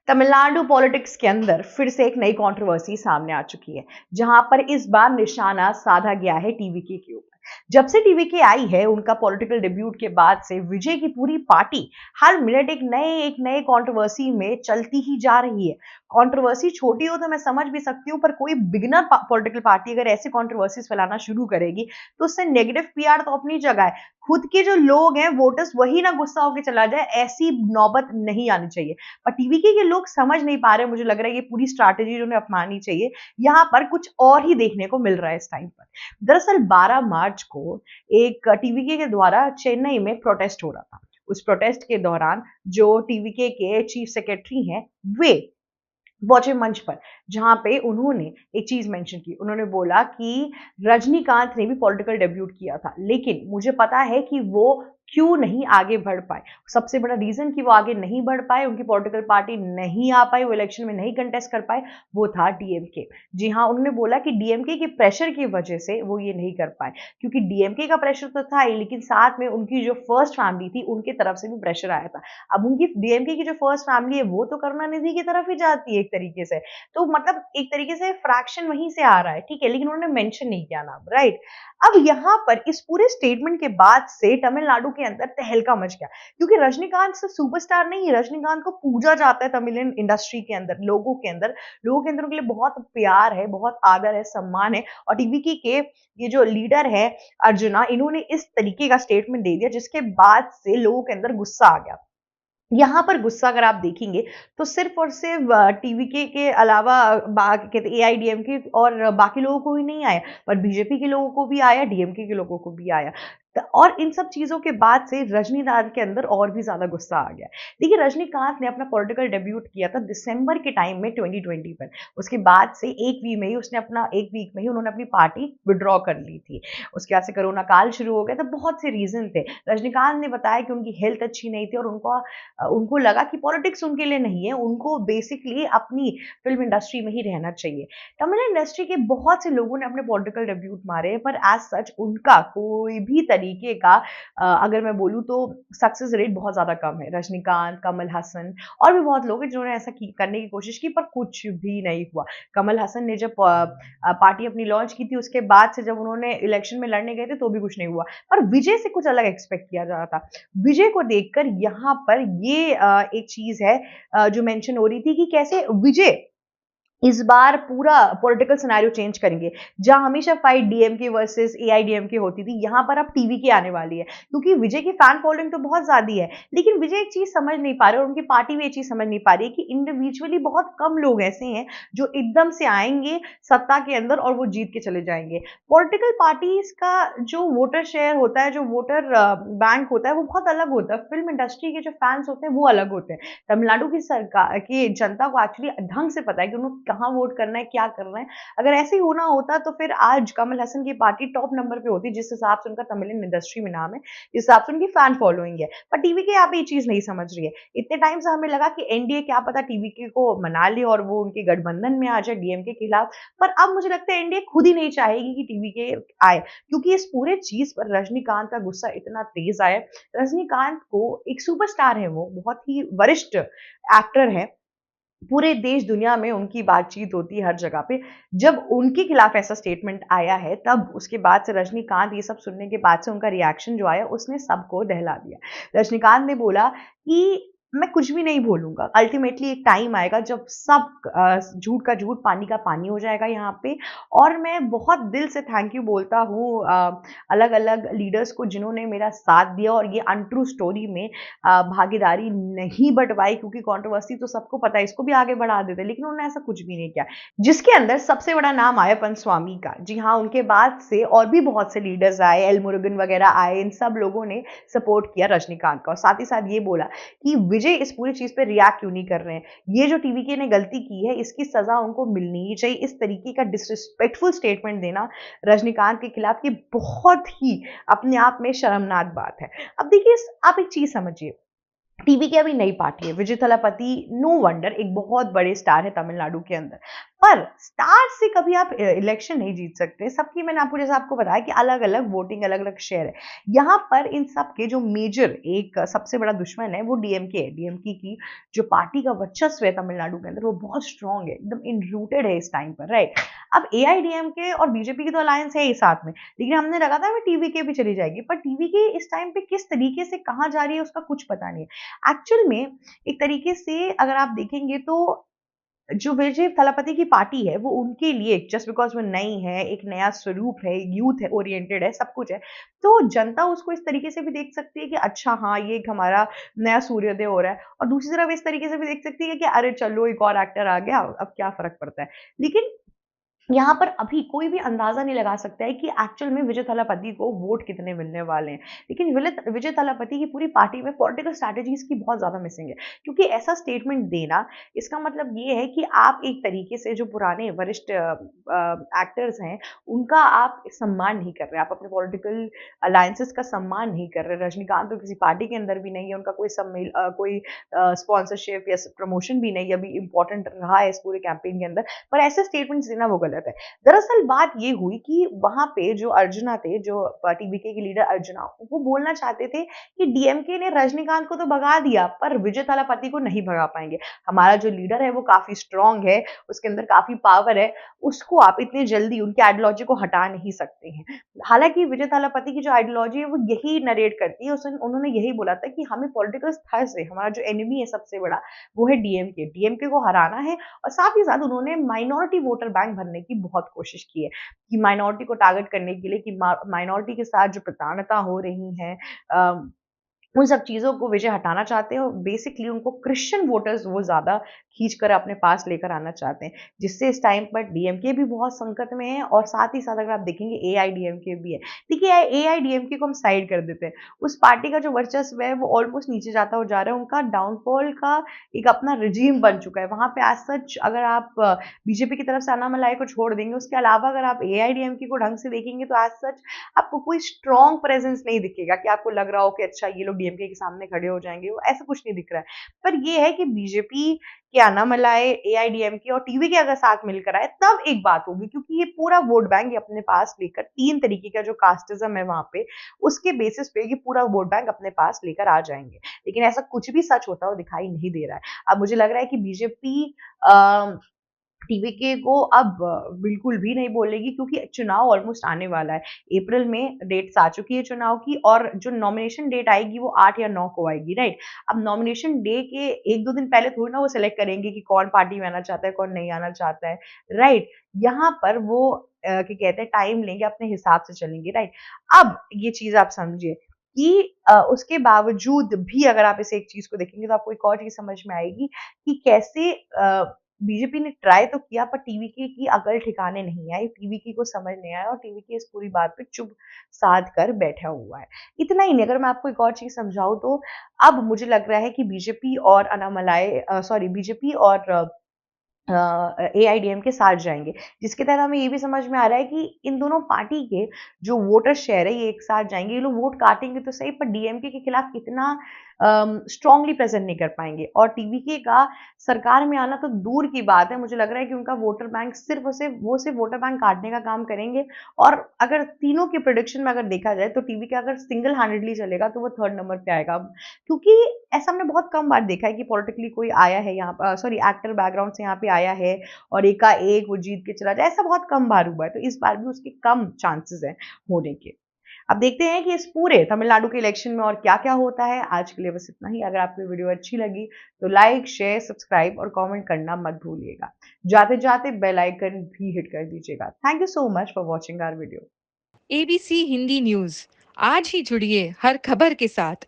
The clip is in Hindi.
तमिलनाडु पॉलिटिक्स के अंदर फिर से एक नई कंट्रोवर्सी सामने आ चुकी है, जहां पर इस बार निशाना साधा गया है टीवीके के ऊपर। जब से टीवीके आई है, उनका पॉलिटिकल डेब्यूट के बाद से विजय की पूरी पार्टी हर मिनट एक नए कंट्रोवर्सी में चलती ही जा रही है। कंट्रोवर्सी छोटी हो तो मैं समझ भी सकती हूँ, पर कोई बिगिनर पॉलिटिकल पार्टी अगर ऐसी कंट्रोवर्सीज फैलाना शुरू करेगी तो उससे नेगेटिव पीआर तो अपनी जगह है। खुद के जो लोग हैं, वोटर्स, वही ना गुस्सा होकर चला जाए, ऐसी नौबत नहीं आनी चाहिए। और टीवीके के लोग समझ नहीं पा रहे। मुझे लग रहा है ये पूरी स्ट्रैटेजी उन्हें अपनानी चाहिए। यहाँ पर कुछ और ही देखने को मिल रहा है इस टाइम पर। दरअसल 12 मार्च को एक टीवीके के द्वारा चेन्नई में प्रोटेस्ट हो रहा था। उस प्रोटेस्ट के दौरान जो टीवीके के चीफ सेक्रेटरी हैं, वे पहुंचे मंच पर, जहां पे उन्होंने एक चीज मेंशन की। उन्होंने बोला कि रजनीकांत ने भी पॉलिटिकल डेब्यूट किया था, लेकिन मुझे पता है कि वो क्यों नहीं आगे बढ़ पाए। सबसे बड़ा रीजन कि वो आगे नहीं बढ़ पाए, उनकी पॉलिटिकल पार्टी नहीं आ पाई, वो इलेक्शन में नहीं कंटेस्ट कर पाए, वो था डीएमके। जी हाँ, उन्होंने बोला कि डीएमके के प्रेशर की वजह से वो ये नहीं कर पाए, क्योंकि डीएमके का प्रेशर तो था ही, लेकिन साथ में उनकी जो फर्स्ट फैमिली थी, उनके तरफ से भी प्रेशर आया था। अब उनकी डीएमके की जो फर्स्ट फैमिली है, वो तो करुणानिधि की तरफ ही जाती है एक तरीके से। तो मतलब एक तरीके से फ्रैक्शन वहीं से आ रहा है, ठीक है, लेकिन उन्होंने मेंशन नहीं किया नाम, राइट। अब यहाँ पर इस पूरे स्टेटमेंट के बाद से तमिलनाडु के अंदर तहलका मच गया, क्योंकि रजनीकांत सिर्फ सुपरस्टार नहीं है, रजनीकांत को पूजा जाता है तमिलियन इंडस्ट्री के अंदर, लोगों के अंदर उनके लिए बहुत प्यार है, बहुत आदर है, सम्मान है। और टीवीके के ये जो लीडर है अर्जुना, इन्होंने इस तरीके का स्टेटमेंट दे दिया, जिसके बाद से लोगों के अंदर गुस्सा आ गया। यहाँ पर गुस्सा अगर आप देखेंगे तो सिर्फ और सिर्फ टीवीके के अलावा कहते एआईडीएमके और बाकी लोगों को ही नहीं आया, पर बीजेपी के लोगों को भी आया, डीएमके के लोगों को भी आया। और इन सब चीजों के बाद से रजनीकांत के अंदर और भी ज्यादा गुस्सा आ गया। देखिए, रजनीकांत ने अपना पॉलिटिकल डेब्यूट किया था दिसंबर के टाइम में 2020 पर। उसके बाद से एक वीक में ही उन्होंने अपनी पार्टी विड्रॉ कर ली थी। उसके बाद से कोरोना काल शुरू हो गया, तो बहुत से रीजन थे। रजनीकांत ने बताया कि उनकी हेल्थ अच्छी नहीं थी और उनको लगा कि पॉलिटिक्स उनके लिए नहीं है, उनको बेसिकली अपनी फिल्म इंडस्ट्री में ही रहना चाहिए। तमिल इंडस्ट्री के बहुत से लोगों ने अपने पॉलिटिकल डेब्यूट मारे, पर एज सच उनका कोई भी तरीके का अगर मैं बोलूँ तो सक्सेस रेट बहुत ज़्यादा कम है। रजनीकांत, कमल हसन और भी बहुत लोग हैं जिन्होंने ऐसा करने की कोशिश की, पर कुछ भी नहीं हुआ। कमल हसन ने जब पार्टी अपनी लॉन्च की थी, उसके बाद से जब उन्होंने इलेक्शन में लड़ने गए थे तो भी कुछ नहीं हुआ। पर विजय से कुछ अलग एक्सपेक्ट किया जा रहा था। विजय को देखकर यहाँ पर ये एक चीज है जो मेंशन हो रही थी कि कैसे विजय इस बार पूरा पॉलिटिकल सिनेरियो चेंज करेंगे। जहां हमेशा फाइट डीएमके वर्सेस एआईडीएमके होती थी, यहां पर अब टीवीके आने वाली है, क्योंकि विजय की फैन फॉलोइंग तो बहुत ज्यादा है। लेकिन विजय एक चीज समझ नहीं पा रहे और उनकी पार्टी भी एक चीज समझ नहीं पा रही है कि इंडिविजुअली बहुत कम लोग ऐसे हैं जो एकदम से आएंगे सत्ता के अंदर और वो जीत के चले जाएंगे। पॉलिटिकल पार्टीज का जो वोटर शेयर होता है, जो वोटर बैंक होता है, वो बहुत अलग होता है। फिल्म इंडस्ट्री के जो फैंस होते हैं वो अलग होते हैं। तमिलनाडु की सरकार की जनता को एक्चुअली ढंग से पता है कि उन्हें कहाँ वोट करना है, क्या करना है। अगर ऐसे ही होना होता तो फिर आज कमल हसन की पार्टी टॉप नंबर पे होती, जिस हिसाब से उनका तमिलियन इंडस्ट्री में नाम है, जिस हिसाब से उनकी फैन फॉलोइंग है। पर टीवीके यहाँ पे ये चीज नहीं समझ रही है। इतने टाइम से हमें लगा कि एनडीए क्या पता टीवीके को मना ले और वो उनके गठबंधन में आ जाए डीएमके के खिलाफ। पर अब मुझे लगता है एनडीए खुद ही नहीं चाहेगी कि टीवीके आए, क्योंकि इस पूरे चीज पर रजनीकांत का गुस्सा इतना तेज आया। रजनीकांत को एक सुपरस्टार है, वो बहुत ही वरिष्ठ एक्टर है, पूरे देश दुनिया में उनकी बातचीत होती है हर जगह पे। जब उनके खिलाफ ऐसा स्टेटमेंट आया है, तब उसके बाद से रजनीकांत ये सब सुनने के बाद से उनका रिएक्शन जो आया, उसने सबको दहला दिया। रजनीकांत ने बोला कि मैं कुछ भी नहीं बोलूंगा, अल्टीमेटली एक टाइम आएगा जब सब झूठ का झूठ, पानी का पानी हो जाएगा यहाँ पे। और मैं बहुत दिल से थैंक यू बोलता हूँ अलग अलग लीडर्स को जिन्होंने मेरा साथ दिया और ये अनट्रू स्टोरी में भागीदारी नहीं बंटवाई, क्योंकि कंट्रोवर्सी तो सबको पता है, इसको भी आगे बढ़ा देते, लेकिन उन्होंने ऐसा कुछ भी नहीं किया। जिसके अंदर सबसे बड़ा नाम आया पंचस्वामी का। जी हाँ, उनके बाद से और भी बहुत से लीडर्स आए, एल मुरुगन वगैरह आए, इन सब लोगों ने सपोर्ट किया रजनीकांत का। और साथ ही साथ ये बोला कि विजय इस पूरी चीज पे रिएक्ट क्यों नहीं कर रहे हैं, ये जो टीवीके ने गलती की है इसकी सजा उनको मिलनी ही चाहिए। इस तरीके का डिसरिस्पेक्टफुल स्टेटमेंट देना रजनीकांत के खिलाफ ये बहुत ही अपने आप में शर्मनाक बात है। अब देखिए, आप एक चीज समझिए, टीवी की अभी नई पार्टी है विजय थलापति। नो वंडर एक बहुत बड़े स्टार है तमिलनाडु के अंदर, पर स्टार से कभी आप इलेक्शन नहीं जीत सकते। सबकी मैंने आपको जैसे आपको बताया कि अलग अलग वोटिंग अलग अलग शेयर है। यहाँ पर इन सब के जो मेजर एक सबसे बड़ा दुश्मन है वो डीएमके है। डीएमके की जो पार्टी का वर्चस्व है तमिलनाडु के अंदर वो बहुत स्ट्रांग है, एकदम इनरूटेड है इस टाइम पर, राइट। अब एआईडीएमके और बीजेपी की तो अलायंस है ही साथ में, लेकिन हमने लगा था टीवी के भी चली जाएगी, पर टीवी के इस टाइम पे किस तरीके से कहाँ जा रही है उसका कुछ पता नहीं है। एक्चुअल में एक तरीके से अगर आप देखेंगे तो जो विजय थलापति की पार्टी है वो उनके लिए जस्ट बिकॉज वो नई है, एक नया स्वरूप है, यूथ है, ओरिएंटेड है, सब कुछ है, तो जनता उसको इस तरीके से भी देख सकती है कि अच्छा हाँ ये एक हमारा नया सूर्योदय हो रहा है, और दूसरी तरफ इस तरीके से भी देख सकती है कि अरे चलो एक और एक्टर आ गया, अब क्या फर्क पड़ता है। लेकिन यहाँ पर अभी कोई भी अंदाजा नहीं लगा सकता है कि एक्चुअल में विजय थलापति को वोट कितने मिलने वाले हैं। लेकिन विजय थलापति की पूरी पार्टी में पॉलिटिकल स्ट्रैटेजीज की बहुत ज्यादा मिसिंग है, क्योंकि ऐसा स्टेटमेंट देना इसका मतलब ये है कि आप एक तरीके से जो पुराने वरिष्ठ एक्टर्स हैं उनका आप सम्मान नहीं कर रहे, आप अपने पॉलिटिकल अलायंसेस का सम्मान नहीं कर रहे। रजनीकांत तो किसी पार्टी के अंदर भी नहीं है, उनका कोई स्पॉन्सरशिप या प्रमोशन भी नहीं अभी इंपॉर्टेंट रहा है इस पूरे कैंपेन के अंदर, पर ऐसे स्टेटमेंट्स देना वो गलत है। दरअसल बात ये हुई कि वहां पे जो अर्जुना थे, जो टीवीके के लीडर अर्जुना, वो बोलना चाहते थे कि डीएमके ने रजनीकांत को तो भगा दिया पर विजय थलापति को नहीं भगा पाएंगे। हमारा जो लीडर है वो काफी स्ट्रांग है, उसके अंदर काफी पावर है, उसको आप इतनी जल्दी उनकी आइडियोलॉजी को हटा नहीं सकते हैं। हालांकि विजय थलापति की जो आइडियोलॉजी है वो यही नरेट करती है, उन्होंने यही बोला था कि हमें पॉलिटिकल स्तर से हमारा जो एनिमी है सबसे बड़ा वो है डीएमके, डीएमके को हराना है। और साथ ही साथ उन्होंने माइनॉरिटी वोटर बैंक भरने की बहुत कोशिश की है कि माइनॉरिटी को टारगेट करने के लिए कि माइनॉरिटी के साथ जो प्रताड़ना हो रही है, उन सब चीज़ों को विजय हटाना चाहते हैं, और बेसिकली उनको क्रिश्चियन वोटर्स वो ज़्यादा खींचकर अपने पास लेकर आना चाहते हैं, जिससे इस टाइम पर डीएमके भी बहुत संकट में है, और साथ ही साथ अगर आप देखेंगे एआईडीएमके भी है। देखिए एआईडीएमके को हम साइड कर देते हैं, उस पार्टी का जो वर्चस्व है वो ऑलमोस्ट नीचे जाता हो जा रहा है, उनका डाउनफॉल का एक अपना रिजीम बन चुका है वहां पे। आज सच अगर आप बीजेपी की तरफ से अन्नामलाई को छोड़ देंगे, उसके अलावा अगर आप एआईडीएमके को ढंग से देखेंगे तो आज सच आपको कोई स्ट्रॉन्ग प्रेजेंस नहीं दिखेगा कि आपको लग रहा हो कि अच्छा ये लोग डीएमके के सामने खड़े हो जाएंगे, वो ऐसा कुछ नहीं दिख रहा है। पर ये है कि बीजेपी के अन्नामलाई, एआईडीएमके और टीवी के अगर साथ मिलकर आए तब एक बात होगी, क्योंकि ये पूरा वोट बैंक ये अपने पास लेकर, तीन तरीके का जो कास्टिज्म है वहां पे, उसके बेसिस पे ये पूरा वोट बैंक अपने पास लेकर आ जाएंगे। लेकिन ऐसा कुछ भी सच होता हुआ दिखाई नहीं दे रहा है। अब मुझे लग रहा है कि बीजेपी टीवीके को अब बिल्कुल भी नहीं बोलेगी, क्योंकि चुनाव ऑलमोस्ट आने वाला है। अप्रैल में डेट्स आ चुकी है चुनाव की, और जो नॉमिनेशन डेट आएगी वो 8 या 9 को आएगी, राइट। अब नॉमिनेशन डे के 1-2 दिन पहले थोड़ी ना वो सिलेक्ट करेंगे कि कौन पार्टी में आना चाहता है, कौन नहीं आना चाहता है, राइट। यहाँ पर वो क्या कहते हैं टाइम लेंगे, अपने हिसाब से चलेंगे, राइट। अब ये चीज आप समझिए कि उसके बावजूद भी अगर आप इस एक चीज को देखेंगे तो आपको एक और चीज समझ में आएगी कि कैसे बीजेपी ने ट्राई तो किया, पर टीवीके की अकल ठिकाने नहीं आई, टीवीके को समझ नहीं आया, और टीवीके इस पूरी बात पे चुप साध कर बैठा हुआ है। इतना ही नहीं, अगर मैं आपको एक और चीज समझाऊं तो अब मुझे लग रहा है कि बीजेपी और बीजेपी और एआईडीएम के साथ जाएंगे, जिसके तहत हमें ये भी समझ में आ रहा है कि इन दोनों पार्टी के जो वोटर शेयर है ये एक साथ जाएंगे। ये लोग वोट काटेंगे तो सही, पर डीएमके के खिलाफ इतना स्ट्रांगली प्रेजेंट नहीं कर पाएंगे, और टीवीके का सरकार में आना तो दूर की बात है। मुझे लग रहा है कि उनका वोटर बैंक सिर्फ वोटर बैंक काटने का काम करेंगे। और अगर तीनों के प्रोडिक्शन में अगर देखा जाए तो टीवीके अगर सिंगल हैंडेडली चलेगा तो वो 3rd नंबर पे आएगा, क्योंकि ऐसा हमने बहुत कम बार देखा है कि पॉलिटिकली कोई आया है यहाँ पर, सॉरी एक्टर बैकग्राउंड से यहाँ पे आया है और एकाएक वो जीत के चला जाए, ऐसा बहुत कम बार हुआ है। तो इस बार भी उसके कम चांसेस हैं होने के। अब देखते हैं कि इस पूरे तमिलनाडु के इलेक्शन में और क्या क्या होता है। आज के लिए बस इतना ही। अगर आपको वीडियो अच्छी लगी तो लाइक, शेयर, सब्सक्राइब और कमेंट करना मत भूलिएगा। जाते जाते बेल आइकन भी हिट कर दीजिएगा। Thank you so much for watching our video. ABC Hindi news, आज ही जुड़िए हर खबर के साथ।